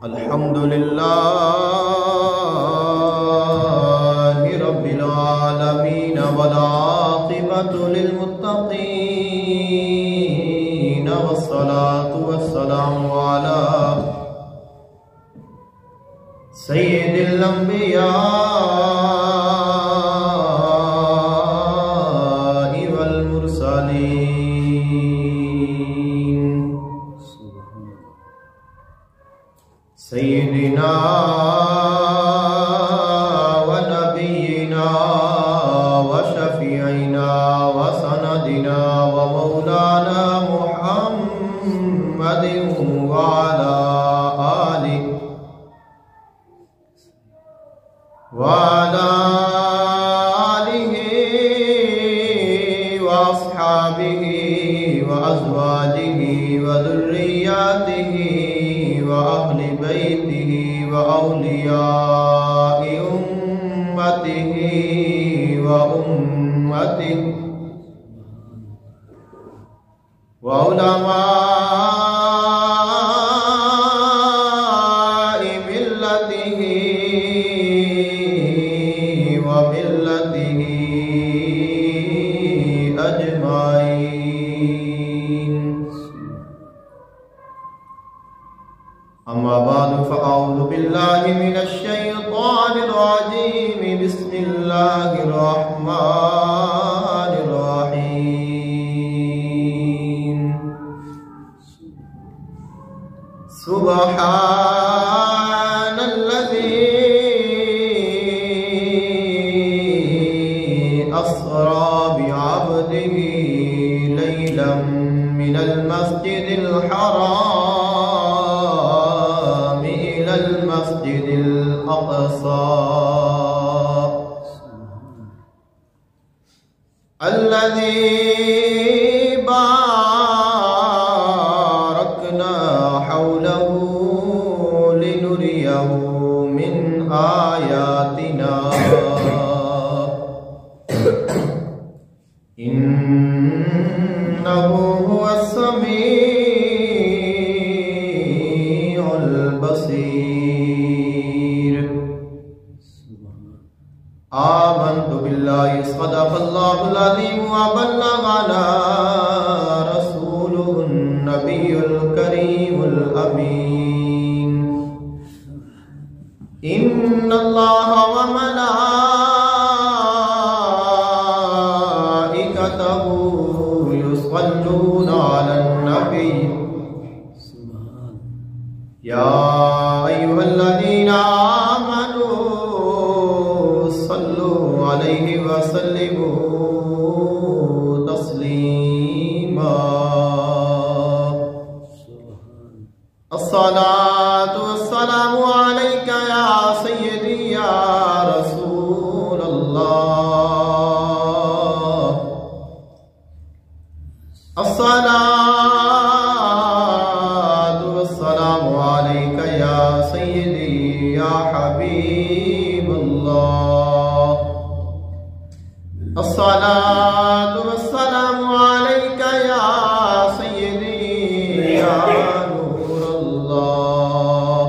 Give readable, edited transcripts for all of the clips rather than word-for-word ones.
الحمد لله رب العالمين والعاقبة للمتقين والصلاة والسلام على سيد الأنبياء والمرسلين سيدنا ونبينا وشفيعنا وسندنا ومولانا محمد وعلى آله وأصحابه وأزواجه وذرياته وأهل بيته وأولياء أمته وأمته وعلماء ملته وملته أجمعين. أما بعد فأعوذ بالله من الشيطان الرجيم. بسم الله الرحمن الرحيم. سبحان الذي أسرى بعبده ليلا من المسجد الحرام إلى المسجد الأقصى الذي باركنا حوله لنريه من آياتنا إنه هو السميع البصير. آمنت بالله صدق الله العظيم وبلغنا رسوله النبي الكريم الأمين. إن الله وملائكته يصلون على النبي يا أيها الذين آمنوا صلوا عليه وسلموا تسليما. الصلاة والسلام عليك يا سيدي يا رسول الله. الصلاة والسلام عليك يا سيدي يا حبيب الله. الصلاة والسلام عليك يا سيدي يا نور الله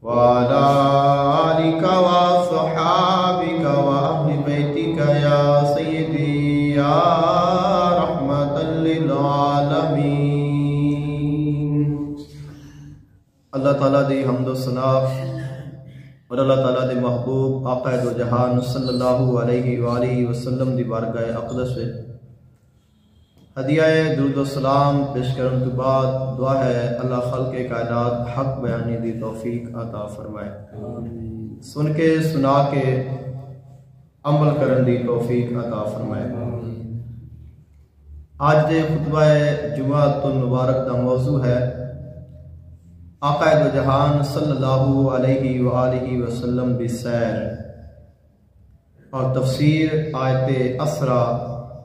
وعلى آلك وصحابك وأهل بيتك يا سيدي يا رحمة للعالمين. اللہ تعالیٰ دی حمد و ثنا اور اللہ تعالیٰ دے محبوب آقا دو جہان صلی اللہ علیہ وآلہ وسلم دی بارگاہ اقدس میں ہدیہ درود و سلام پیش کرنے کے بعد دعا ہے اللہ خلق کائنات حق بیانی دی توفیق عطا فرمائے. سن کے سنا کے عمل کرن دی توفیق عطا فرمائے. آج دے خطبہ جمعۃ المبارک دا موضوع ہے آقا دو جہان صلی اللہ علیہ وآلہ وسلم دی سیر اور تفسیر آیت اسرا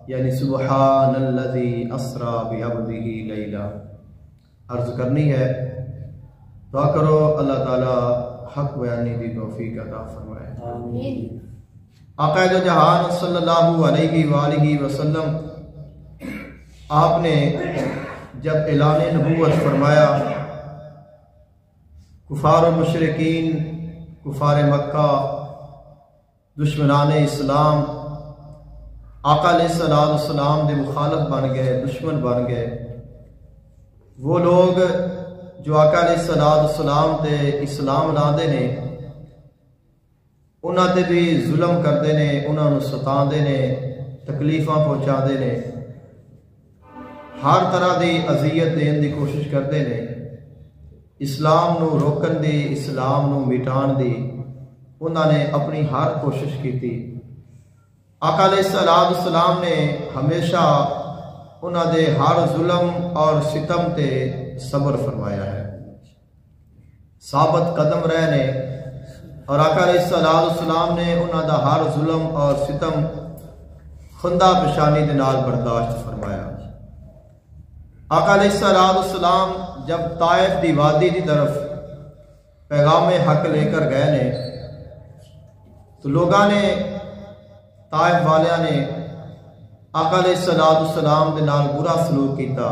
یعنی سبحان الذی اسرا بعبدہ لیلا عرض کرنی ہے. دعا کرو اللہ تعالی حق بیانی دی توفیق عطا فرمائے. آقا دو جہان صلی اللہ علیہ وآلہ وسلم آپ نے جب اعلان نبوت فرمایا کفار و مشرکین، کفار مکہ، دشمنان اسلام آقا علیہ السلام دے مخالف بن گئے، دشمن بن گئے۔ وہ لوگ جو آقا علیہ السلام تے اسلام لاندے نے، انہاں تے بھی ظلم کردے نے، انہاں نو ستاندے نے، تکلیفاں پہنچاندے نے، ہر طرح دی اذیت دین دی کوشش کرتے نے، اسلام نو روکن دی، اسلام نو مٹان دی انہاں نے اپنی ہر کوشش کی تھی۔ آقا علیہ السلام نے ہمیشہ انہاں دے ہر ظلم اور ستم تے صبر فرمایا ہے، ثابت قدم رہے نے، اور آقا علیہ السلام نے انہاں دا ہر ظلم اور ستم خندہ پیشانی دے نال برداشت فرمایا۔ آقا علیہ السلام جب طائف دی وادی دی طرف پیغام حق لے کر گئے نے تو لوگاں نے، طائف والیاں نے آقا علیہ السلام دے نال برا سلوک کیتا،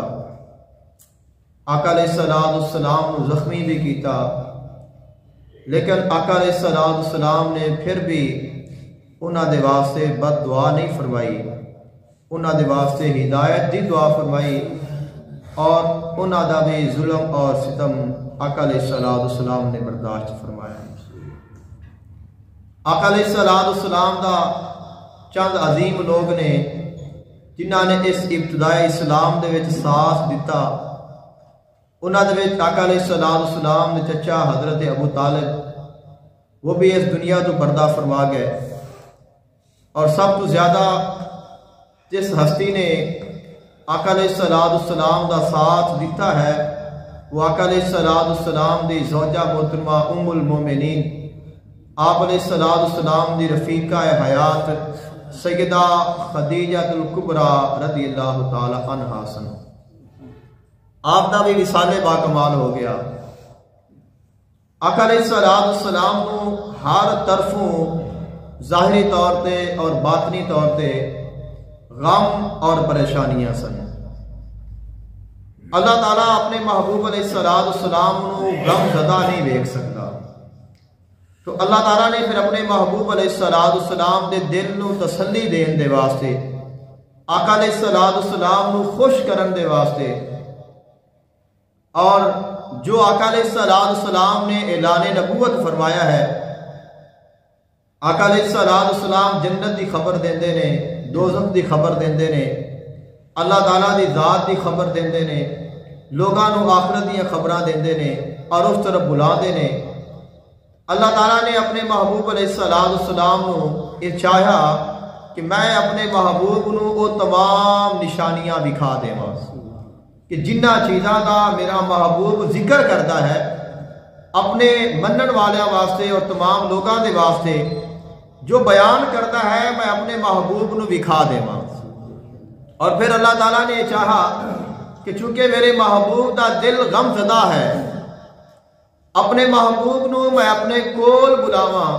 آقا علیہ السلام نو زخمی بھی کیتا، لیکن آقا علیہ السلام نے پھر بھی انہاں دے واسطے بد دعا نہیں فرمائی، انہاں دے واسطے ہدایت دی دعا فرمائی، اور انہاں دا بھی ظلم اور ستم آقا علیہ السلام نے برداشت فرمایا۔ آقا علیہ السلام دا چند عظیم لوگ نے جنہاں نے اس ابتدائی اسلام دے وچ ساتھ دیتا، انہاں دے وچ آقا علیہ السلام دے چچا حضرت ابو طالب، وہ بھی اس دنیا تو پردہ فرما گئے، اور سب تو زیادہ جس ہستی نے آقا علیہ السلام دا ساتھ دیتا ہے وہ آقا علیہ السلام دی زوجہ محترمہ ام المومنین، آپ علیہ السلام دی رفیقہ حیات سیدہ خدیجہ الکبریٰ رضی اللہ تعالی عنہا سن۔ آپ دا بھی وصال با کمال ہو گیا۔ آقا علیہ السلام نو ہر طرفوں ظاہری طور تے اور باطنی طور تے غم اور پریشانیاں سن۔ اللہ تعالیٰ اپنے محبوب علیہ السلام نو غم زدہ نہیں دیکھ سکتا، تو اللہ تعالیٰ نے پھر اپنے محبوب علیہ السلام دے دل نو تسلی دین دے واسطے، آقا علیہ السلام نو خوش کرن دے واسطے، اور جو آقا علیہ السلام نے اعلان نبوت فرمایا ہے، آقا علیہ السلام جنت دی خبر دیندے نے، دوزخ دی خبر دیندے نے، اللہ تعالیٰ دی ذات دی خبر دیندے نے، لوگاں نو آخرت دی خبراں دیندے نے اور اس طرف بلاندے نے۔ اللہ تعالیٰ نے اپنے محبوب علیہ السلام نو یہ چاہیا کہ میں اپنے محبوب نو وہ تمام نشانیاں دکھا دیواں کہ جنہ چیزاں دا میرا محبوب ذکر کرتا ہے اپنے منن والیاں واسطے اور تمام لوگاں دے واسطے، جو بیان کرتا ہے میں اپنے محبوب نو دکھا دیواں۔ اور پھر اللہ تعالیٰ نے یہ چاہا کہ چونکہ میرے محبوب دا دل غم زدہ ہے، اپنے محبوب نو میں اپنے کول بلاواں،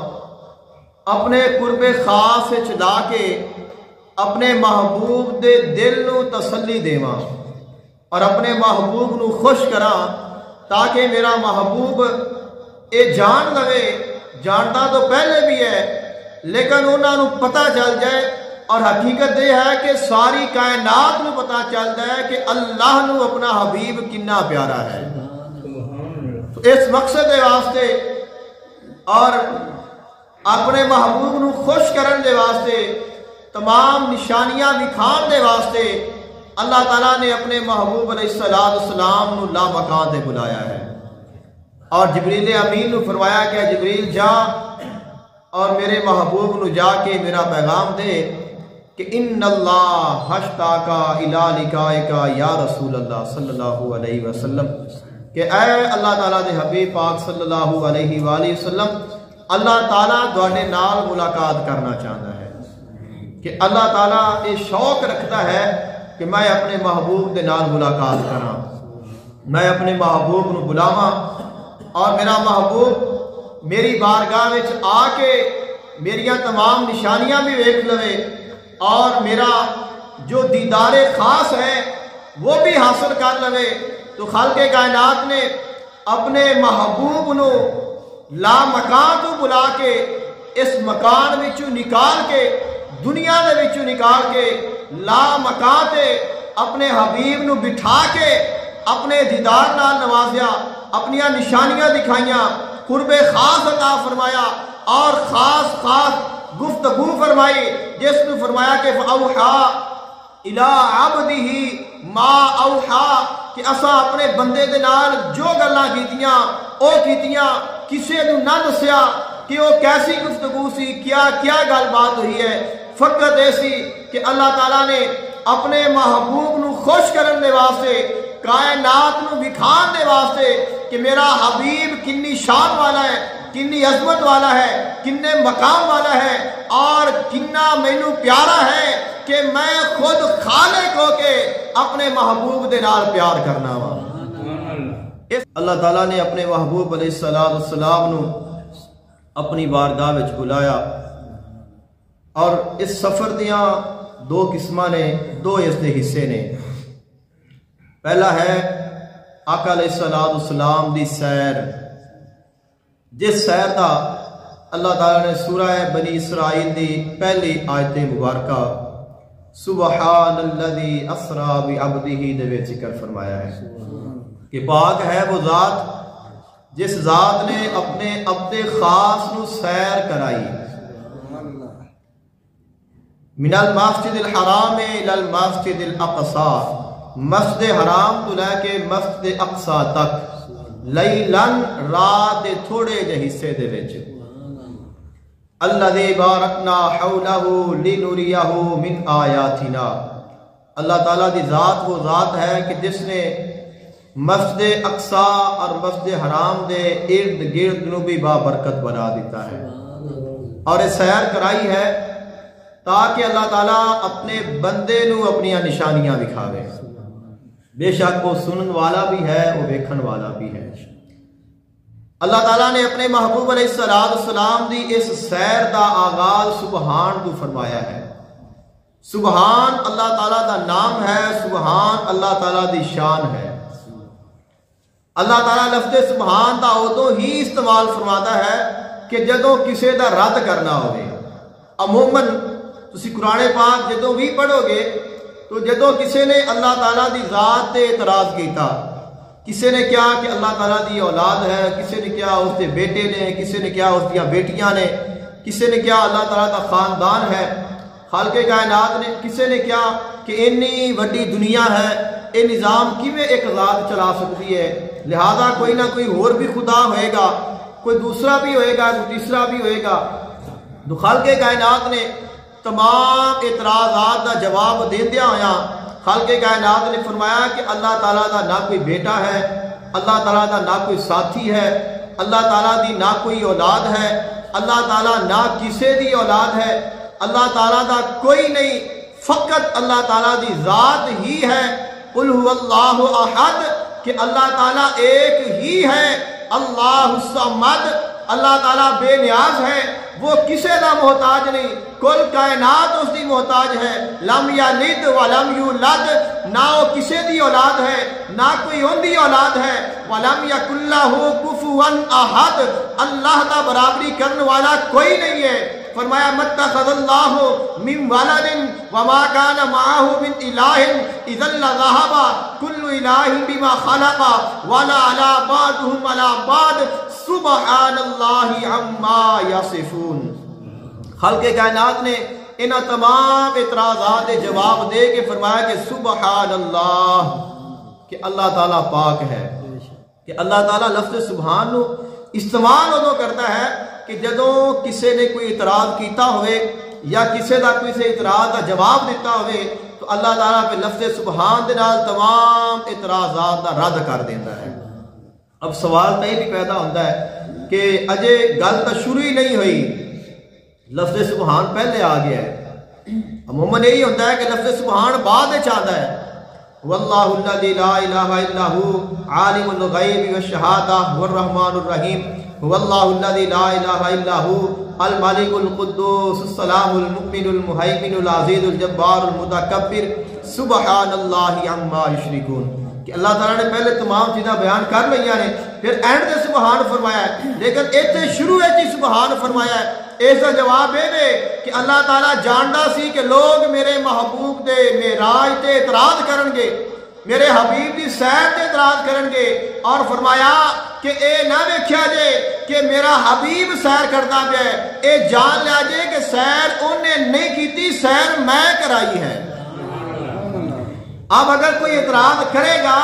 اپنے قرب خاص چلا کے اپنے محبوب دے دل نو تسلی دیواں اور اپنے محبوب نو خوش کراں، تاکہ میرا محبوب اے جان لوے، جانتا تو پہلے بھی ہے لیکن انہاں نو پتہ چل جائے، اور حقیقت یہ ہے کہ ساری کائنات نو پتہ چلتا ہے کہ اللہ نو اپنا حبیب کنا پیارا ہے۔ تو اس مقصد دے واسطے اور اپنے محبوب نو خوش کرن دے واسطے، تمام نشانیاں دکھان دے واسطے اللہ تعالیٰ نے اپنے محبوب علیہ السلام نو لا مکان دے بلایا ہے، اور جبریل امین نو فرمایا کہ جبریل جا اور میرے محبوب نو جا کے میرا پیغام دے کہ ان اللہ حشتاکا الی لقائکا یا رسول اللہ صلی اللہ علیہ وسلم، کہ اے اللہ تعالیٰ دے حبیب پاک صلی اللہ علیہ وآلہ وسلم، اللہ تعالیٰ دوڑے نال ملاقات کرنا چاہتا ہے، کہ اللہ تعالیٰ یہ شوق رکھتا ہے کہ میں اپنے محبوب دے نال ملاقات کراں، میں اپنے محبوب نو بلاواں، اور میرا محبوب میری بارگاہ وچ آ کے میریاں تمام نشانیاں بھی ویکھ لوے، اور میرا جو دیدار خاص ہے وہ بھی حاصل کر لوے۔ تو خالق کائنات نے اپنے محبوب نو لا مکان تو بلا کے اس مکان وچوں نکال کے دنیا دے وچوں نکال کے لا مکان تے اپنے حبیب نو بٹھا کے اپنے دیدار نال نوازیا، اپنی نشانیاں دکھائیاں، قرب خاص عطا فرمایا اور خاص خاص گفتگو فرمائی، جس نے فرمایا کہ فاوحا الی عبدہ ما اوحا، کہ اساں اپنے بندے دے نال جو گلاں کیتیاں او کیتیاں، کسے نو نہ دسیا کہ وہ کیسی گفتگو سی، کیا گل بات ہوئی ہے، فقط ایسی کہ اللہ تعالیٰ نے اپنے محبوب نو خوش کرن دے واسطے، کائنات نو دکھان دے واسطے کہ میرا حبیب کنی شان والا ہے، کنی عظمت والا ہے، کنے مقام والا ہے اور کنا مینو پیارا ہے کہ میں خود خالق ہو کے اپنے محبوب دے نال پیار کرنا وا۔ اللہ تعالیٰ نے اپنے محبوب علیہ السلام نو اپنی بارگاہ وچ بلایا، اور اس سفر دیاں دو قسماں نے، دو اس دے حصے نے۔ پہلا ہے آقا علیہ السلام دی سیر، جس سیر دا اللہ تعالیٰ نے سورہ بنی اسرائیل دی پہلی آیت مبارکہ سبحان الذی اسری بعبدہ دے وچ ذکر فرمایا ہے کہ پاک ہے وہ ذات جس ذات نے اپنے عبد خاص نو سیر کرائی، من المسجد الحرام الى المسجد الاقصی، مسجد حرام تو لے کے مسجد اقصی تک، لیلن رات دے تھوڑے جے حصے دے وچ، الذی بارکنا حولہ لنریہ من آیاتنا، اللہ تعالیٰ دی ذات وہ ذات ہے کہ جس نے مسجد اقصی اور مسجد حرام دے ارد گرد نو بھی بابرکت بنا دیتا ہے، اور یہ سیر کرائی ہے تاکہ اللہ تعالیٰ اپنے بندے نو اپنی نشانیاں دکھاوے۔ بے شک وہ سنن والا بھی ہے، وہ ویکھن والا بھی ہے۔ اللہ تعالیٰ نے اپنے محبوب علیہ السلام دی اس سیر دا آغاز سبحان تو فرمایا ہے۔ سبحان اللہ تعالیٰ دا نام ہے، سبحان اللہ تعالیٰ دی شان ہے۔ اللہ تعالیٰ لفظ سبحان دا ادو ہی استعمال فرماتا ہے کہ جدوں کسے دا رد کرنا ہوئے۔ عموماً تسی قرآن پاک جدوں بھی پڑھو گے تو جدوں کسے نے اللہ تعالیٰ دی ذات تے اعتراض کیتا، کسے نے کیا کہ اللہ تعالیٰ دی اولاد ہے، کسے نے کیا اس دے بیٹے نے، کسے نے کیا اس دیا بیٹیاں نے، کسے نے کیا اللہ تعالیٰ دا خاندان ہے، خالق کائنات نے، کسے نے کیا کہ اتنی وڈی دنیا ہے، یہ نظام کیویں ایک ذات چلا سکتی ہے، لہذا کوئی نہ کوئی اور بھی خدا ہوئے گا، کوئی دوسرا بھی ہوئے گا، کوئی تیسرا بھی ہوئے گا۔ تو خالق کائنات نے تمام اعتراضات دا جواب دیندیا ہویا خالق کائنات نے فرمایا کہ اللہ تعالیٰ دا نہ کوئی بیٹا ہے، اللہ تعالیٰ دا نہ کوئی ساتھی ہے، اللہ تعالیٰ دی نہ کوئی اولاد ہے، اللہ تعالیٰ نہ کسے دی اولاد ہے، اللہ تعالیٰ دا کوئی نہیں، فقط اللہ تعالیٰ دی ذات ہی ہے۔ قل هو اللہ احد، کہ اللہ تعالیٰ ایک ہی ہے، اللہ الصمد، اللہ تعالیٰ بے نیاز ہے، وہ کسے دا محتاج نہیں، کل کائنات اس دی محتاج ہے، لم یلد ولم یولد، نہ وہ کسے دی اولاد ہے نہ کوئی ان دی اولاد ہے، ولم یکن لہ کفوا احد، اللہ دا برابری کرنے والا کوئی نہیں ہے۔ فرمایا متخذ اللہ من ولد وما کان معه من الہ اذا لذهب کل الہ بما خلق ولا علی بعضهم علی بعض سبحان اللہ عما یصفون۔ خالق کائنات نے انہاں تمام اعتراضات کے جواب دے کے فرمایا کہ سبحان اللہ، کہ اللہ تعالیٰ پاک ہے، کہ اللہ تعالیٰ لفظ سبحان نو استعمال ادو کرتا ہے کہ جدوں کسے نے کوئی اعتراض کیتا ہوئے یا کسے دا کوئی سے اعتراض کا جواب دیتا ہوئے تو اللہ تعالیٰ پہ لفظ سبحان دے نال تمام اعتراضات دا رد کر دیتا ہے۔ اب سوال تو یہ بھی پیدا ہوتا ہے کہ اجے گل تو شروع ہی نہیں ہوئی، لفظ سبحان پہلے آ گیا ہے۔ عموماً یہی ہوتا ہے کہ لفظ سبحان بعد چاہتا ہے، واللہ الذی لا الہ الا ہو عالم الغیب والشہادہ والرحمن الرحیم، واللہ الذی لا الہ الا ہو الملک القدوس السلام المؤمن المہیمن العزیز الجبار المتکبر سبحان اللہ عما یشرکون۔ کہ اللہ تعالیٰ نے پہلے تمام چیزاں بیان کر لیا نے پھر اینڈ سے سبحان فرمایا ہے، لیکن اتنے شروع ہی سبحان فرمایا ہے۔ اس کا جواب یہ کہ اللہ تعالیٰ جانتا سی کہ لوگ میرے محبوب دے معراج تے اعتراض کرن گے، میرے حبیب دی سیر تے اعتراض کرن گے، اور فرمایا کہ اے نہ ویکھیا جے کہ میرا حبیب سیر کرتا پیا ہے، اے جان لیا جے کہ سیر انہیں نہیں کیتی، سیر میں کرائی ہے۔ اب اگر کوئی اعتراض کرے گا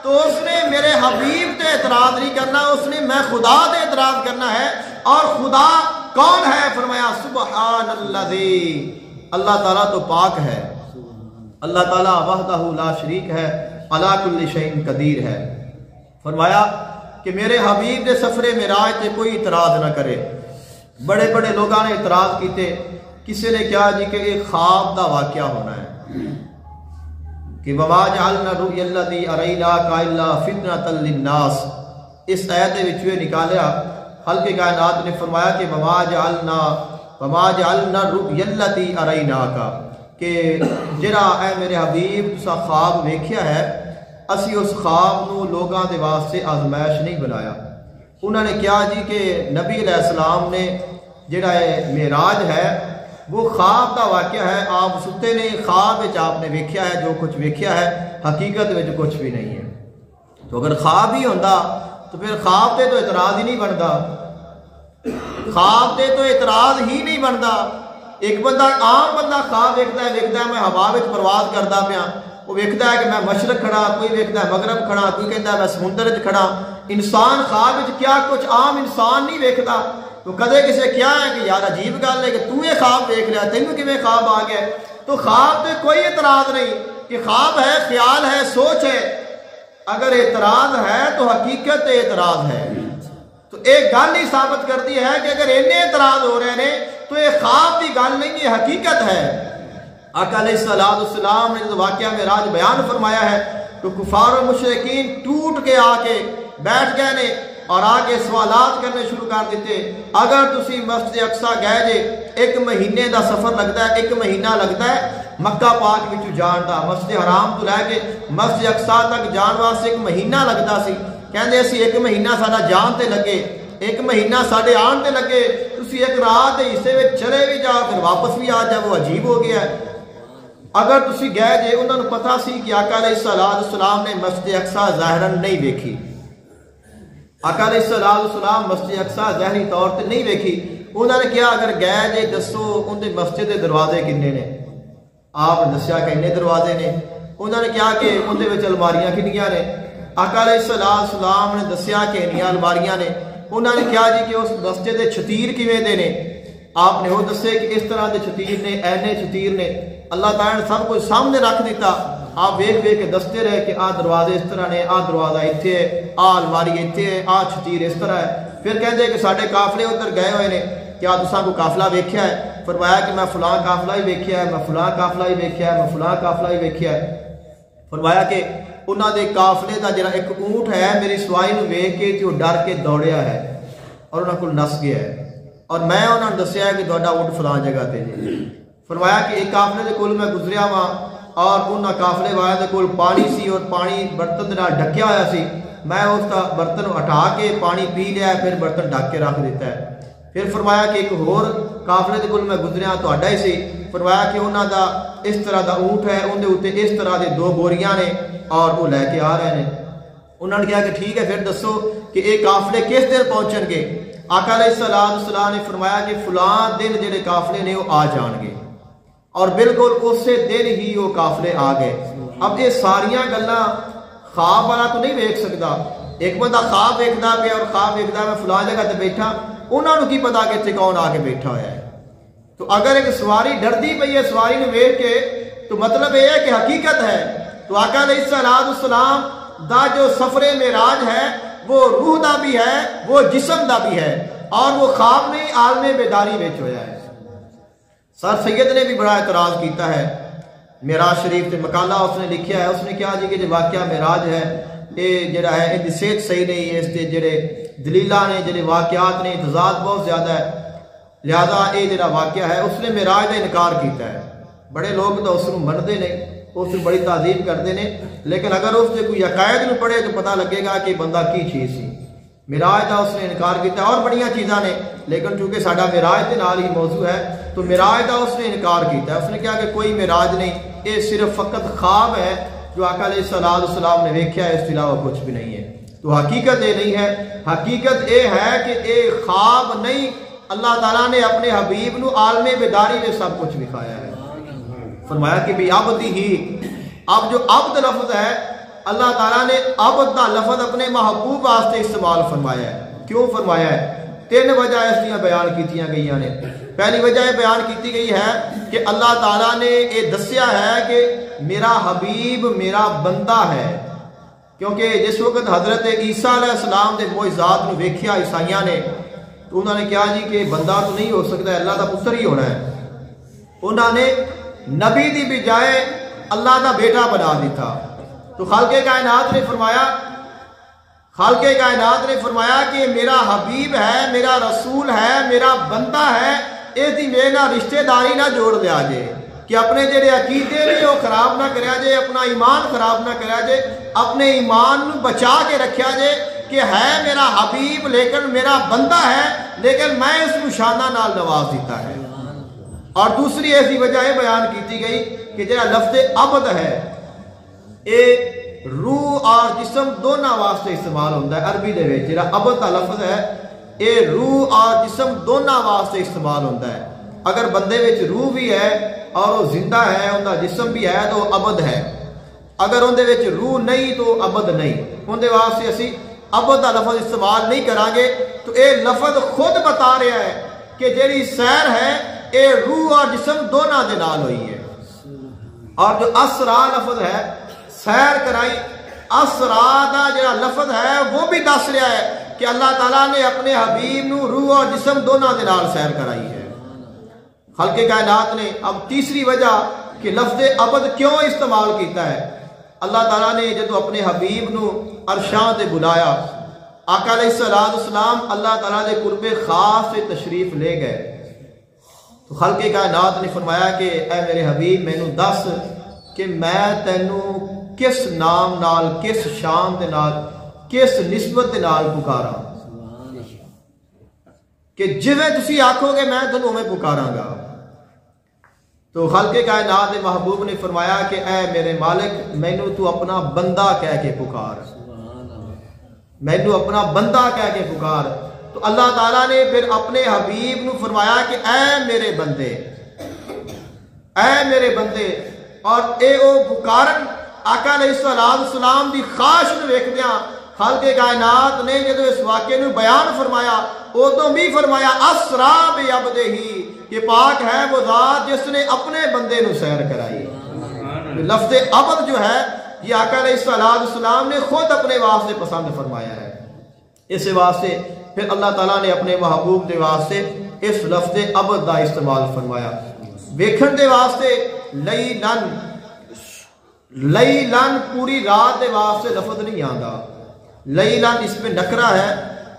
تو اس نے میرے حبیب تے اعتراض نہیں کرنا، اس نے میں خدا تے اعتراض کرنا ہے۔ اور خدا کون ہے؟ فرمایا سبحان الذی، اللہ تعالیٰ تو پاک ہے، اللہ تعالیٰ وحدہ لا شریک ہے، علی کل شیء قدیر ہے۔ فرمایا کہ میرے حبیب دے سفر معراج تے کوئی اعتراض نہ کرے۔ بڑے بڑے لوگوں نے اعتراض کیتے، کسی نے کہا جی کہ یہ خواب دا واقعہ ہونا ہے کہ وَمَا جَعَلْنَا الرُّؤْيَا الَّتِي أَرَيْنَاكَ إِلَّا فِتْنَةً لِلنَّاسِ، اس آیت وچ یہ نکالیا خالق کائنات نے فرمایا کہ وَمَا جَعَلْنَا الرُّؤْيَا الَّتِي أَرَيْنَاكَ، کہ جڑا اے میرے حبیب تسا خواب ویکھیا ہے، اسی اس خواب نو لوگاں دے واسطے آزمائش نہیں بنایا۔ انہوں نے کہا جی کہ نبی علیہ السلام نے جڑا معراج ہے وہ خواب دا واقعہ ہے، آپ ستے نے خواب وچ آپ نے ویکھیا ہے، جو کچھ ویکھیا ہے حقیقت وچ کچھ بھی نہیں ہے۔ تو اگر خواب ہی ہوندا تو پھر خواب تے تو اعتراض ہی نہیں بنتا، خواب تے تو اعتراض ہی نہیں بنتا۔ ایک بندہ عام بندہ خواب ویکھدا ہے میں ہوا وچ پرواز کردا پیا، وہ ویکھدا ہے کہ میں مشرق کھڑا، کوئی ویکھدا ہے مغرب کھڑا، کوئی کہندا ہے میں سمندر وچ کھڑا۔ انسان خواب وچ کیا کچھ عام انسان نہیں ویکھدا۔ تو کدے کسی کیا ہے کہ یار عجیب گل ہے کہ تو یہ خواب دیکھ لیا، تینوں کیویں خواب آ گیا؟ تو خواب تے کوئی اعتراض نہیں کہ خواب ہے، خیال ہے، سوچ ہے۔ اگر اعتراض ہے تو حقیقت تے اعتراض ہے۔ تو ایک گل ہی ثابت کرتی ہے کہ اگر اینے اعتراض ہو رہے ہیں تو یہ خواب کی گل نہیں، یہ حقیقت ہے۔ آقا علیہ السلام نے جو واقعہ معراج بیان فرمایا ہے تو کفار و مشرکین ٹوٹ کے آ کے بیٹھ گئے نے اور آگے سوالات کرنے شروع کر دیتے۔ اگر تسی مسجد اقصی گئے جے، ایک مہینے دا سفر لگتا ہے، ایک مہینہ لگتا ہے مکہ پاک وچ جان دا، مسجد حرام تو لے کے مسجد اقصی تک جان واسطے ایک مہینہ لگتا سی۔ کہندے اسی ایک مہینہ ساڈا جان تے لگے، ایک مہینہ ساڈے آن تے لگے، تسی ایک رات دے حصے وچ چلے بھی جاؤ پھر واپس بھی آ جاؤ، وہ عجیب ہو گیا ہے۔ اگر تسی گئے جے، انہوں نے پتہ سی کہ آقا علیہ السلام نے مسجد اقصی ظاہراً نہیں ویکھی، آقا علیہ السلام مسجد اقصی ظاہری طور تے نہیں ویکھی۔ انہوں نے کہا اگر گئے جے دسو ان دے مسجد دے دروازے کنے نے؟ آپ نے دسیا کہ انہیں دروازے نے۔ انہوں نے کہا کہ ان دے وچ الماریاں کنیاں نے؟ آقا علیہ السلام نے دسیا کہ انیاں الماریاں نے۔ انہوں نے کہا جی کہ اس مسجد دے چھتیر کیویں دے نے؟ آپ نے وہ دسے کہ اس طرح دے چھتیر نے، اینے چھتیر نے۔ اللہ تعالیٰ نے سب کچھ سامنے رکھ دیتا، آپ ویکھ ویکھ کے دستے رہے کہ آ دروازے اس طرح نے، آ دروازہ اتنے ہے، آ الماری اتنے ہے، آ چھتیر اس طرح ہے۔ پھر کہتے کہ ساڈے قافلے ادھر گئے ہوئے نے، کیا تساں کو قافلہ ویکھیا ہے؟ فرمایا کہ میں فلاں قافلہ ہی ویکھیا ہے، میں فلاں قافلہ ہی ویکھیا ہے، میں فلاں قافلہ ہی ویکھیا ہے۔ فرمایا کہ انہاں دے قافلے دا جڑا ایک اونٹ ہے میری سوائی نو ویکھ کے وہ ڈر کے دوڑیا ہے اور انہاں کول نس گیا ہے، اور میں انہاں نوں دسیا کہ تہاڈا اونٹ فلاں جگہ تے جی۔ فرمایا کہ ایک قافلے دے کول میں گزریا وا اور انہاں قافلے والے دے کول پانی سی اور پانی برتن دے نال ڈھکیا ہویا سی، میں اس کا برتن ہٹا کے پانی پی لیا، پھر برتن ڈھک کے رکھ دیتا ہے۔ پھر فرمایا کہ ایک اور قافلے دے کول میں گزریا تہاڈا ہی سی، فرمایا کہ انہاں دا اس طرح دا اونٹ ہے، ان دے اوتے اس طرح دے 2 بوریاں نے اور وہ لے کے آ رہے ہیں۔ انہوں نے کہا کہ ٹھیک ہے پھر دسو کہ یہ قافلے کس دن پہنچن گے؟ آقا علیہ السلام نے فرمایا کہ فلاں دن جڑے قافلے نے وہ آ جان گے، اور بالکل اسی دن ہی وہ قافلے آ گئے۔ اب یہ ساریاں گلاں خواب والا تو نہیں ویکھ سکتا، ایک بندہ خواب ویکھدا پیا اور خواب ویکھدا میں فلاں جگہ تے بیٹھا، انہوں نے کی پتا کہ اتنے کون آ کے بیٹھا ہوا ہے؟ تو اگر ایک سواری ڈردی پئی ہے سواری نے ویکھ کے تو مطلب یہ ہے کہ حقیقت ہے۔ تو آقا علیہ السلام دا جو سفر معراج ہے وہ روح دا بھی ہے، وہ جسم دا بھی ہے، اور وہ خواب نہیں عالم بیداری وچ ہویا ہے۔ سر سید نے بھی بڑا اعتراض کیتا ہے، معراج شریف تے مقالہ اس نے لکھیا ہے، اس نے کہا جی کہ جو واقعہ معراج ہے یہ جڑا ہے یہ صحت صحیح نہیں ہے، اس کے جڑے دلیلاں نے جڑے واقعات نے تضاد بہت زیادہ ہے، لہذا یہ جڑا واقعہ ہے اس نے معراج کا انکار کیتا ہے۔ بڑے لوگ تو اس کو منتے ہیں، اس بڑی تعظیم کرتے ہیں، لیکن اگر اس سے کوئی عقائد نو پڑھے تو پتہ لگے گا کہ بندہ کی چیز سی۔ معراج کا اس نے انکار کیا، اور بڑیاں چیزاں نے، لیکن چونکہ ساڈا معراج کے نال ہی موضوع ہے تو معراج کا اس نے انکار کیا۔ اس نے کہا کہ کوئی معراج نہیں، یہ صرف فقط خواب ہے جو آقا علیہ السلام نے دیکھا ہے، اس کے علاوہ کچھ بھی نہیں ہے۔ تو حقیقت یہ نہیں ہے، حقیقت یہ ہے کہ یہ خواب نہیں، اللہ تعالیٰ نے اپنے حبیب نو عالم بیداری میں سب کچھ دکھایا ہے۔ فرمایا کہ بھی عبدی ہی، اب جو عبد لفظ ہے اللہ تعالیٰ نے عبد کا لفظ اپنے محبوب واسطے استعمال فرمایا ہے۔ کیوں فرمایا ہے؟ 3 وجہ اس لیے بیان کی گئی ہیں۔ پہلی وجہ یہ بیان کی گئی ہے کہ اللہ تعالیٰ نے یہ دسیا ہے کہ میرا حبیب میرا بندہ ہے، کیونکہ جس وقت حضرت عیسیٰ علیہ السلام دے معجزات نو ویکھیا عیسائیاں نے تو انہوں نے کہا جی کہ بندہ تو نہیں ہو سکتا، اللہ کا پتر ہی ہونا ہے۔ انہوں نے نبی دی بجائے اللہ کا بیٹا بنا دیتا۔ تو خالق کائنات نے فرمایا کہ میرا حبیب ہے، میرا رسول ہے، میرا بندہ ہے، اس دی میرے نال رشتہ داری نہ جوڑ لیا جے، کہ اپنے جڑے عقیدے نے وہ خراب نہ کریا جے، اپنا ایمان خراب نہ کریا جے، اپنے ایمان نو بچا کے رکھیا جے کہ ہے میرا حبیب لیکن میرا بندہ ہے، لیکن میں اس کو شانہ نال نواز دیتا ہے۔ اور دوسری ایسی وجہ یہ بیان کی گئی کہ جڑا لفظ عبد ہے یہ روح اور جسم دونوں واسطے استعمال ہوتا ہے۔ عربی دے وچ جڑا عبد کا لفظ ہے یہ روح اور جسم دونوں واسطے استعمال ہوتا ہے۔ اگر بندے وچ روح بھی ہے اور وہ زندہ ہے، ان کا جسم بھی ہے تو عبد ہے۔ اگر اندے وچ روح نہیں تو عبد نہیں، اندے واسطے اسی عبد کا لفظ استعمال نہیں کریں گے۔ تو یہ لفظ خود بتا رہا ہے کہ جیڑی سیر ہے یہ روح اور جسم دونوں دے نال ہوئی ہے۔ اور جو اسرا لفظ ہے سیر کرائی، اسرا دا جڑا لفظ ہے وہ بھی دس رہا ہے کہ اللہ تعالیٰ نے اپنے حبیب نو روح اور جسم دونوں دے نال سیر کرائی ہے۔ خالق کائنات نے اب تیسری وجہ کہ لفظ عبد کیوں استعمال کیتا ہے، اللہ تعالیٰ نے جدو اپنے حبیب نو عرشاں تے بلایا، آقا علیہ السلام اللہ تعالیٰ دے قرب خاص سے تشریف لے گئے، تو خالق کائنات نے فرمایا کہ اے میرے حبیب مینو دس کہ میں تینو کس نام نال، کس شان دے نال، کس نسبت دے نال پکارا، کہ جویں تسی آکھو گے میں تینو اوویں پکاراں گا۔ تو خالق کائنات دے محبوب نے فرمایا کہ اے میرے مالک مینو تو اپنا بندہ کہہ کے پکار، مینو اپنا بندہ کہہ کے پکار۔ تو اللہ تعالیٰ نے پھر اپنے حبیب نو فرمایا کہ اے میرے بندے، اے میرے بندے، اور اے او پکارن آقا علیہ السلام دی خواہش نو ویکھدیاں خالق کائنات نے جدو اس واقعے نو بیان فرمایا ادوں بھی فرمایا اسرا بعبدہ، کہ پاک ہے وہ ذات جس نے اپنے بندے نو سیر کرائی۔ لفظ عبد جو ہے یہ آقا علیہ السلام نے خود اپنے واسطے پسند فرمایا ہے۔ اس واسطے پھر اللہ تعالیٰ نے اپنے محبوب دے واسطے اس لفظ عبد دا استعمال فرمایا۔ ویکھن دے واسطے لیلن پوری رات دے واسطے لفظ نہیں آندا، لیلن اس میں نکرہ ہے،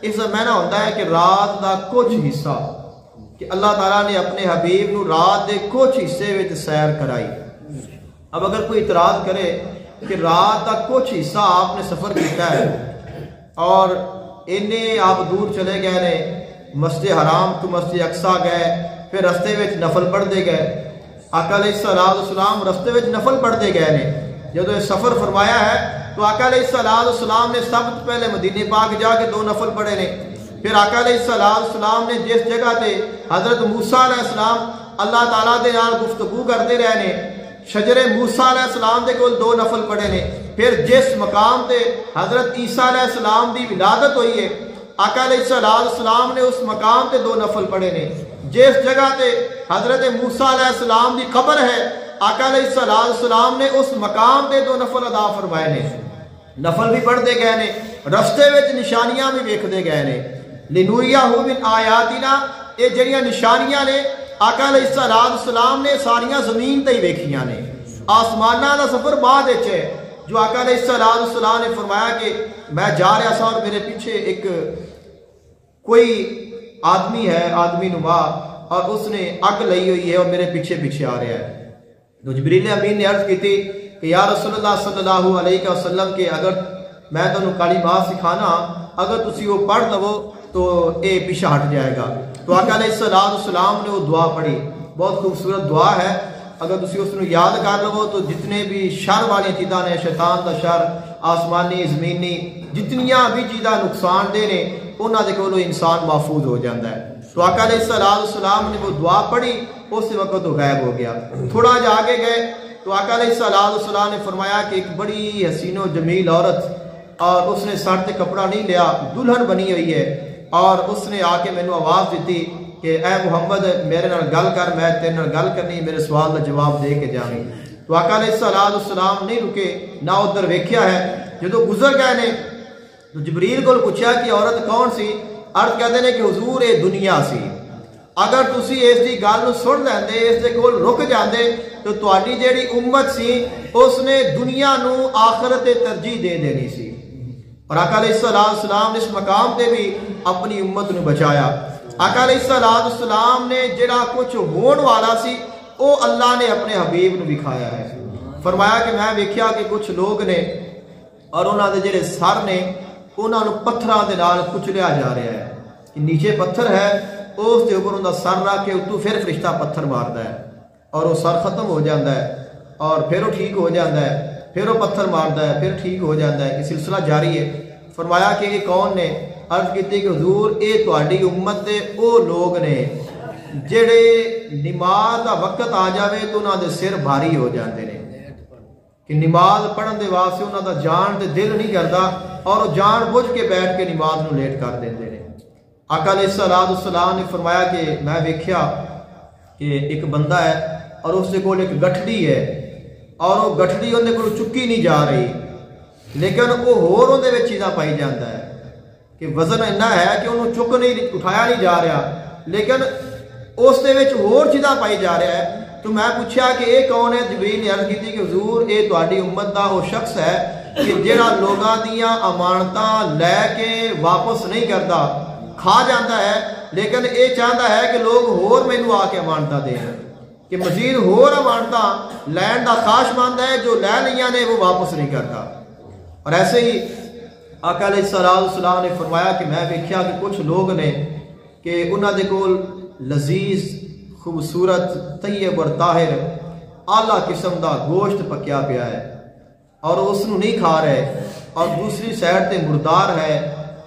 اس کا معنی ہوتا ہے کہ رات دا کچھ حصہ، کہ اللہ تعالیٰ نے اپنے حبیب نو رات دے کچھ حصے وچ سیر کرائی۔ اب اگر کوئی اعتراض کرے کہ رات دا کچھ حصہ آپ نے سفر کیتا ہے اور انہیں آپ دور چلے گئے نے، مسجد حرام تو مسجد اقصیٰ گئے، پھر رستے وچ نفل پڑھتے گئے، آقا علیہ السلام رستے وچ نفل پڑھتے گئے نے، جب یہ سفر فرمایا ہے تو آقا علیہ السلام نے سب سے پہلے مدینے پاک جا کے 2 نفل پڑھے نے، پھر آقا علیہ السلام نے جس جگہ تے حضرت موسیٰ علیہ السلام اللہ تعالیٰ دے نال گفتگو کرتے رہے نے، شجر موسیٰ علیہ السلام دے کول 2 نفل پڑھے نے، پھر جس مقام تے حضرت عیسیٰ علیہ السلام دی ولادت ہوئی ہے آقا علیہ السلام نے اس مقام تے 2 نفل پڑھے نے، جس جگہ تے حضرت موسیٰ علیہ السلام دی قبر ہے آقا علیہ السلام نے اس مقام تے 2 نفل ادا فرمائے نے، نفل بھی پڑھتے گئے نے، رستے وچ نشانیاں بھی ویکھتے گئے نے، لنوریہو من آیاتنا، یہ جڑیاں نشانیاں نے آقا علیہ السلام نے ساریاں زمین تے ہی ویکھیاں نے، آسمانہ دا سفر بعد وچ ہے، جو آقا علیہ السلام نے فرمایا کہ میں جا رہا سا اور میرے پیچھے ایک کوئی آدمی ہے، آدمی نما، اور اس نے اگ لئی ہوئی ہے اور میرے پیچھے پیچھے آ رہا ہے۔ تو جبریل امین نے عرض کی تھی کہ یا رسول اللہ صلی اللہ علیہ وسلم کہ اگر میں تمہیں کلمات سکھانا اگر تسی وہ پڑھ لو تو اے پیچھے ہٹ جائے گا. تو آقا علیہ السلام نے وہ دعا پڑھی, بہت خوبصورت دعا ہے. اگر تسی اس کو یاد کر لو تو جتنے بھی شر والی چیزاں نے, شیطان دا شر, آسمانی زمینی جتنیاں بھی چیزاں نقصان دے نے انہاں دے کولوں انسان محفوظ ہو جاتا ہے. تو آقا علیہ السلام نے وہ دعا پڑھی, اس وقت وہ غائب ہو گیا. تھوڑا جا آگے گئے تو آقا علیہ السلام نے فرمایا کہ ایک بڑی حسین و جمیل عورت, اور اس نے سر تے کپڑا نہیں لیا, دلہن بنی ہوئی ہے, اور اس نے آ کے مینوں آواز دیتی کہ اے محمد میرے نال گل کر, میں تیرے نال گل کرنی, میرے سوال کا جواب دے کے جاویں. تو آقا علیہ السلام نہیں رکے, نہ ادھر ویکھیا ہے. جدو گزر گئے نے تو جبریل کو پوچھا کہ عورت کون سی؟ عرض کہتے ہیں کہ حضور یہ دنیا سی. اگر تسی اس دی گل نو سن لیندے, اس دے کول رک جاندے تو تہاڈی جیڑی امت سی اس نے دنیا نو آخرت ترجیح دے دینی سی. اور آقا علیہ السلام نے اس مقام تے بھی اپنی امت نو بچایا. آقا علیہ السلام نے جڑا کچھ ہون والا سی وہ اللہ نے اپنے حبیب نو دکھایا ہے. فرمایا کہ میں ویکھیا کہ کچھ لوگ نے اور انہاں دے جڑے سر نے انہاں نو پتھراں دے نال کچلیا جا رہا ہے کہ نیچے پتھر ہے, اس دے اوپر انہاں دا سر رکھ کے اتوں پھر فرشتہ پتھر ماردا ہے اور وہ سر ختم ہو جاتا ہے, اور پھر وہ ٹھیک ہو جاتا ہے, پھر وہ پتھر ماردا ہے, پھر ٹھیک ہو جاتا ہے. یہ سلسلہ جاری ہے. فرمایا کہ یہ کون نے؟ عرض کی کہ حضور اے تہاڈی امت دے او لوگ نے جڑے نماز دا وقت آ جاوے تو انہاں دے سر بھاری ہو جاندے نے, کہ نماز پڑھن دے واسطے انہاں دا جان تے دل نہیں کردا, اور وہ جان بوجھ کے بیٹھ کے نماز نو لیٹ کر دیندے نے. آقا علیہ السلام نے فرمایا کہ میں ویکھیا کہ ایک بندہ ہے اور اس دے کول ایک گٹھڑی ہے, اور وہ گٹھڑی اندے کول چکی نہیں جا رہی, لیکن وہ ہور اندے وچ چیزاں پائی جاندا ہے کہ وزن اتنا ہے کہ انہوں چک نہیں, اٹھایا نہیں جا رہا, لیکن اس دے وچ ہور چیزاں پائی جا رہا ہے. تو میں پوچھا کہ اے کون ہے؟ جبریل نے عرض کی کہ حضور اے تہاڈی امت دا وہ شخص ہے کہ جڑا لوگاں دیاں امانتاں لے کے واپس نہیں کردا, کھا جاتا ہے, لیکن اے چاہتا ہے کہ لوگ ہور مینوں آ کے امانتاں دیں, کہ مزید ہور امانتاں لین دا خواہش مند ہے, جو لے لیاں نے وہ واپس نہیں کرتا. اور ایسے ہی آقا علیہ السلام نے فرمایا کہ میں ویکھیا کہ کچھ لوگ نے کہ انہاں دے کول لذیذ خوبصورت طیب اور طاہر اعلیٰ قسم دا گوشت پکیا پیا ہے اور اس نو نہیں کھا رہے, اور دوسری سائڈ تے مردار ہے,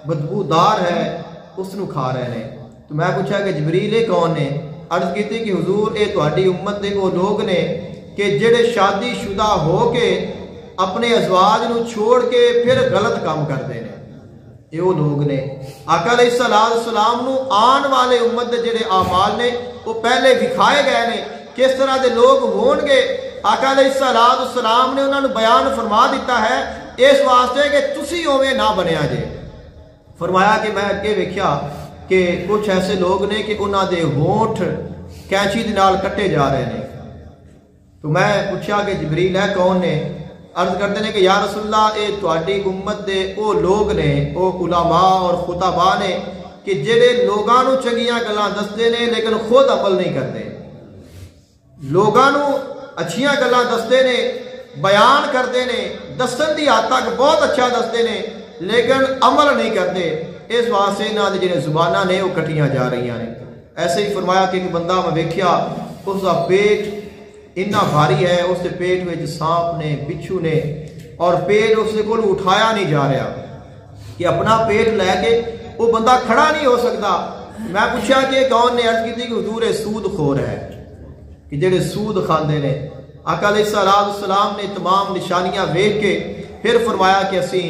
بدبودار ہے, اس نو کھا رہے ہیں. تو میں پوچھا کہ جبریل اے کون نے؟ عرض کی کہ حضور اے تہاڈی امت دے وہ لوگ نے کہ جڑے شادی شدہ ہو کے اپنے ازواج نو چھوڑ کے پھر غلط کام کرتے ہیں, یہ وہ لوگ نے. آقا علیہ السلام نو آن والے امت دے جڑے اعمال نے وہ پہلے دکھائے گئے نے, کس طرح دے لوگ ہون گے. آقا علیہ السلام نے انہوں نے بیان فرما دیتا ہے اس واسطے کہ تسی اوویں نہ بنیا جے. فرمایا کہ میں اگے ویکھیا کہ کچھ ایسے لوگ نے کہ انہاں دے ہونٹ کینچی دے نال کٹے جا رہے ہیں. تو میں پوچھا کہ جبریل ہے کون نے؟ عرض کرتے ہیں کہ یا رسول اللہ اے تہاڈی امت دے او لوگ نے, او علماء اور خطباء نے کہ جڑے لوگاں نو چنگیاں گلاں دستے نے لیکن خود عمل نہیں کرتے, لوگاں نو اچھیاں گلاں دستے نے, بیان کرتے نے, دسن دی حد تک بہت اچھا دستے نے, لیکن عمل نہیں کرتے. اس واسطے انہاں دے جڑے زباناں نے وہ کٹیاں جا رہی ہیں. ایسے ہی فرمایا کہ ایک بندہ میں ویکھیا اس دا پیٹ اتنا بھاری ہے, اس کے پیٹ میں سانپ نے, بچھو نے, اور پیٹ اس کے کول اٹھایا نہیں جا رہا کہ اپنا پیٹ لے کے وہ بندہ کھڑا نہیں ہو سکتا. میں پوچھا کہ کون نے؟ عرض کی کہ حضور سود خور ہے کہ جڑے سود کھاندے نے. آقا علیہ السلام نے تمام نشانیاں ویکھ کے پھر فرمایا کہ اسی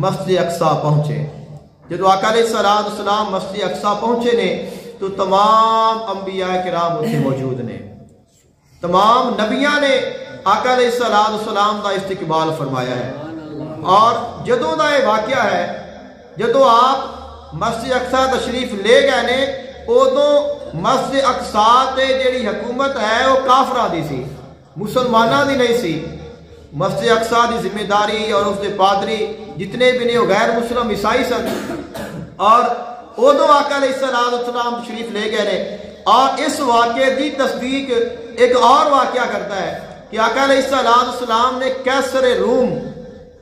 مسجد اقصی پہنچے. جب آقا علیہ السلام مسجد اقصی پہنچے نے تو تمام انبیاء کرام اتنے موجود نے, تمام نبیاں نے آقا علیہ السلام دا استقبال فرمایا ہے. اور جدوں دا یہ واقعہ ہے, جدوں آپ مسجد اقصی تشریف لے گئے نے, ادوں مسجد اقصی تے جیڑی حکومت ہے وہ کافراں دی سی, مسلماناں دی نہیں سی. مسجد اقصی دی ذمہ داری اور اس دے پادری جتنے بھی نے وہ غیر مسلم عیسائی سن, اور ادوں آقا علیہ السلام تشریف لے گئے نے. اور اس واقعے دی تصدیق ایک اور واقعہ کرتا ہے. کہ آقا علیہ السلام نے کیسر روم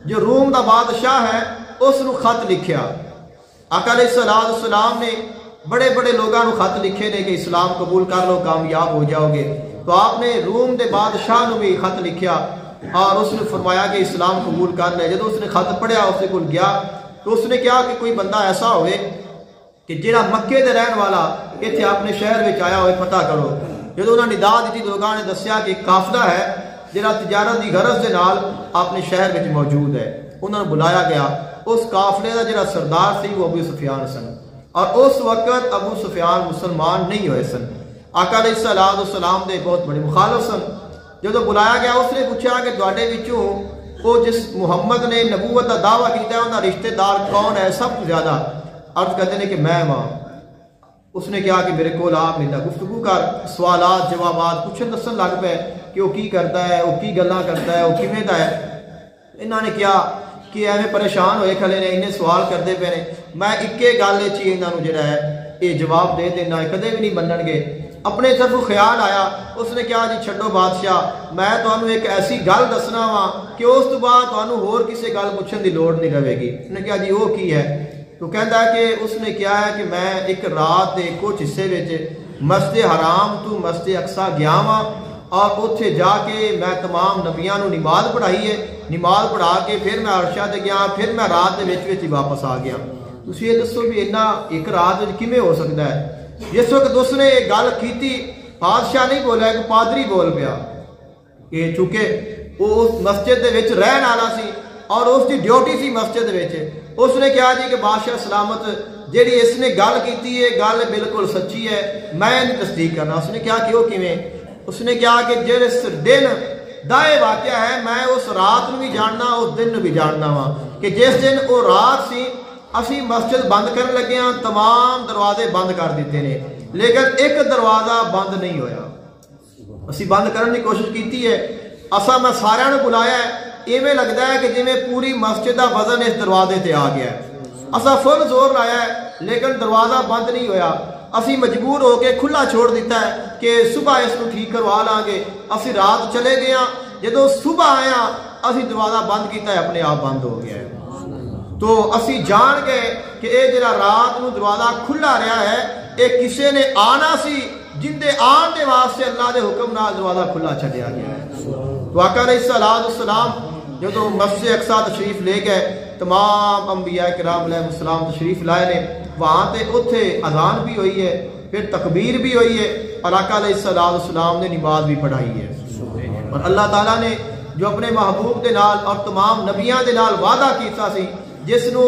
جو روم دا بادشاہ ہے اس نو خط لکھیا. آقا علیہ السلام نے بڑے بڑے لوگوں کو خط لکھے نے کہ اسلام قبول کر لو کامیاب ہو جاؤ گے. تو آپ نے روم دے بادشاہ نو بھی خط لکھیا اور اس نے فرمایا کہ اسلام قبول کر لے. جب اس نے خط پڑھیا اس کے کول گیا تو اس نے کہا کہ کوئی بندہ ایسا ہوئے کہ جہاں مکے دے رہن والا اتنے اپنے شہر میں آیا ہوئے پتہ کرو. جب انہوں نے ندا دیتی لوگوں نے دسیا کہ قافلہ ہے جہاں تجارت کی غرض کے نال اپنے شہر میں موجود ہے. انہوں نے بلایا گیا. اس قافلے کا جہاں سردار سی وہ ابو سفیان سن اور اس وقت ابو سفیان مسلمان نہیں ہوئے سن. آقا علیہ السلام دے بہت بڑے مخالف سن. جب بلایا گیا اس نے پوچھا کہ تواڈے وچوں وہ جس محمد نے نبوت کا دعویٰ کیتا ہے انہاں رشتہ دار کون ہے سب سے زیادہ؟ عرض کرتے ہیں کہ میں ماں. اس نے کہا کہ میرے کو آپ میرا گفتگو کر سوالات جوابات پوچھن دسن لگ پے کہ وہ کی کرتا ہے وہ کی گلاں کرتا ہے وہ کیویں دا ہے. انہوں نے کیا کہ ایویں پریشان ہوئے کھلے نے انہیں سوال کرتے پے نے. میں اکے گل چی انہوں جڑا ہے یہ جواب دے دینا کدے بھی نہیں منن گے. اپنے طرف خیال آیا اس نے کہا جی چھڈو بادشاہ میں تمہیں ایک ایسی گل دسنا وا کہ اس تو بعد تمہیں ہور کسی گل پوچھن دی لوڑ نہیں رہے گی. انہوں نے کہا جی وہ کی ہے؟ تو کہتا ہے کہ اس نے کیا ہے کہ میں ایک رات کے کچھ حصے مسجد حرام تو مسجد اقصی گیا وا اور اتنے جا کے میں تمام نبیاں نو نماز پڑھائی ہے. نماز پڑھا کے پھر میں عرشہ تے گیا پھر میں رات کے ہی واپس آ گیا. تسی یہ دسو بھی اینا ایک رات کیویں ہو سکتا ہے؟ جس وقت اس نے یہ گل کی بادشاہ نہیں بولا ایک پادری بول پیا کہ چونکہ وہ اس مسجد دے وچ رہن والا سی اور اس کی ڈیوٹی سی مسجد وچ. اس نے کہا جی کہ بادشاہ سلامت جیڑی اس نے گل کی ہے گل بالکل سچی ہے میں تصدیق کرنا. اس نے کہا کہ وہ کیویں؟ اس نے کہا کہ جس دن دائے واقعہ ہے میں اس رات نو بھی جاننا اس دن نو بھی جاننا وا کہ جس دن وہ رات سی اسی مسجد بند کرن لگے ہاں تمام دروازے بند کر دیتے نے لیکن ایک دروازہ بند نہیں ہویا. اسی بند کرنے کی کوشش کی ہے. اسا میں سارے نے بلایا ہے ایویں لگتا ہے کہ جی پوری مسجد کا وزن اس دروازے تے آ گیا ہے. اسا فل زور لایا ہے لیکن دروازہ بند نہیں ہویا. اسی مجبور ہو کے کھلا چھوڑ دیتا ہے کہ صبح اس کو ٹھیک کروا لیں گے. اسی رات چلے گیا جدو صبح آیا اسی دروازہ بند کیتا ہے اپنے آپ بند ہو گیا ہے. تو اسی جان گئے کہ اے جڑا رات نو دروازہ کھلا رہا ہے اے کسے نے آنا سی جن دے آن دے واسطے اللہ دے حکم نال دروازہ کھلا چھڈیا گیا ہے. تو آقا علیہ السلام جدو مسجد اقصی تشریف لے گئے تمام انبیاء کرام علیہ السلام تشریف لائے نے وہاں تے اتھے اذان بھی ہوئی ہے پھر تکبیر بھی ہوئی ہے اور آقا علیہ السلام نے نماز بھی پڑھائی ہے. اور اللہ تعالیٰ نے جو اپنے محبوب دے نال اور تمام نبیاں دے نال وعدہ کیتا سی جس نو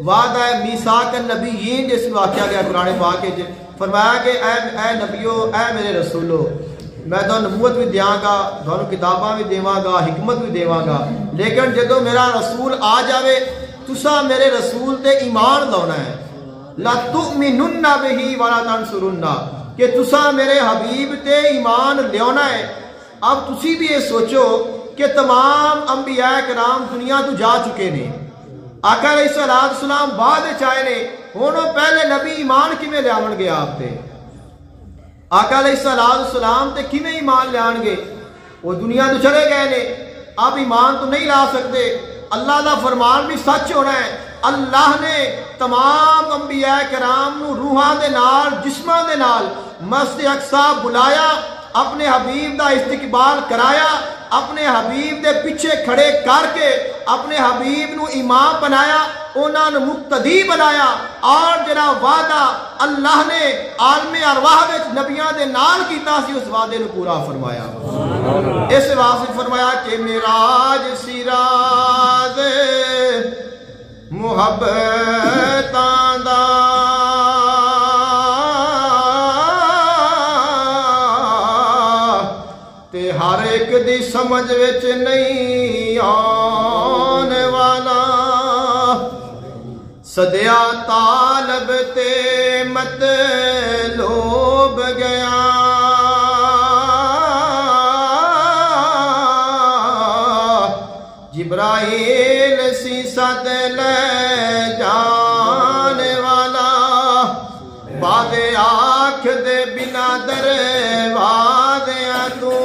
وعدہ میثاق النبیین جس نو آکھیا گیا قرآن پاک وچ فرمایا کہ اے نبیو اے میرے رسولو میں تو نبوت بھی دیاں گا تھانوں کتاباں بھی دیواں گا حکمت بھی دیواں گا لیکن جدو میرا رسول آ جاوے تسا میرے رسول تے ایمان لاؤنا ہے. لا تؤمنن بہ ولا تنصرن کہ تسا میرے حبیب تے ایمان لیانا ہے. اب تسی بھی یہ سوچو کہ تمام انبیاء کرام دنیا تو جا چکے نے آقا علیہ السلام بعد چائے نے ہونوں پہلے نبی ایمان کیویں لیاون گے آپ تے؟ آقا علیہ السلام تے کیویں ایمان لیان گے؟ وہ دنیا تو چلے گئے نے اب ایمان تو نہیں لا سکتے. اللہ دا فرمان بھی سچ ہونا ہے. اللہ نے تمام انبیاء کرام نو روحاں دے نال جسماں دے نال مسجد اقصی بلایا اپنے حبیب دا استقبال کرایا اپنے حبیب دے پیچھے کھڑے کر کے اپنے حبیب نو امام بنایا انہاں نو مقتدی بنایا اور جڑا وعدہ اللہ نے عالم ارواح وچ نبیاں دے نال کیتا سی اس وعدے نو پورا فرمایا. اس واسطے فرمایا کہ معراج سراج محبتاں دا تے ہر ایک دی سمجھ وچ نہیں آن والا صدیا طالب تے مطلوب گیا جبرائیل سی صد لے جان والا باد آنکھ دے بنا دروازے تو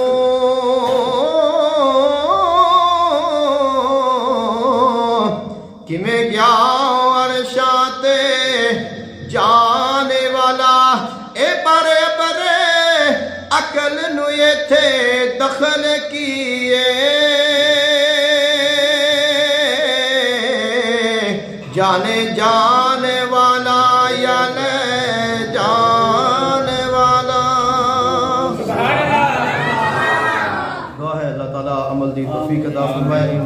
اے بارے بارے عقل نو ایتھے دخل کیے جانے جانے والا یا لے جانے والا دعا ہے اللہ تعالیٰ عمل دی توفیق عطا فرمائے.